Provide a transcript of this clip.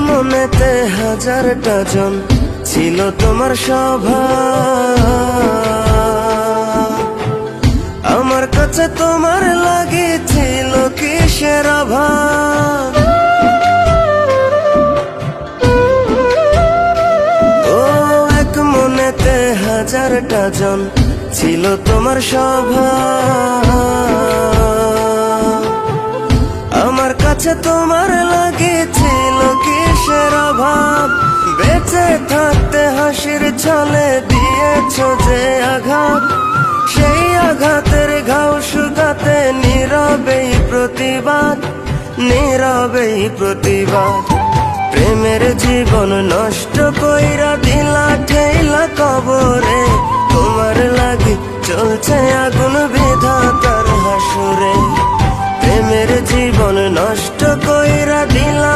মনেতে হাজারটা জন ছিল তোমার স্বভাব, আমার কাছে তোমার লাগেছিল কিসের অভাব। ও এক মনেতে হাজারটা জন ছিল তোমার স্বভাব, আমার কাছে তোমার লাগেছিল কিসের অভাব। বেঁচে থাকতে হাসির ছলে দিয়েছ যে আঘাত, সেই আঘাতের ঘাও শুকাতে নীরবেই প্রতিবাদ, নীরবেই প্রতিবাদ। প্রেমের জীবন নষ্ট কইরা দিলা ঠেলা কবরে, তোমার লাগি চলছে আগুন বিধাতার হাসুরে। প্রেমের জীবন নষ্ট কইরা দিলা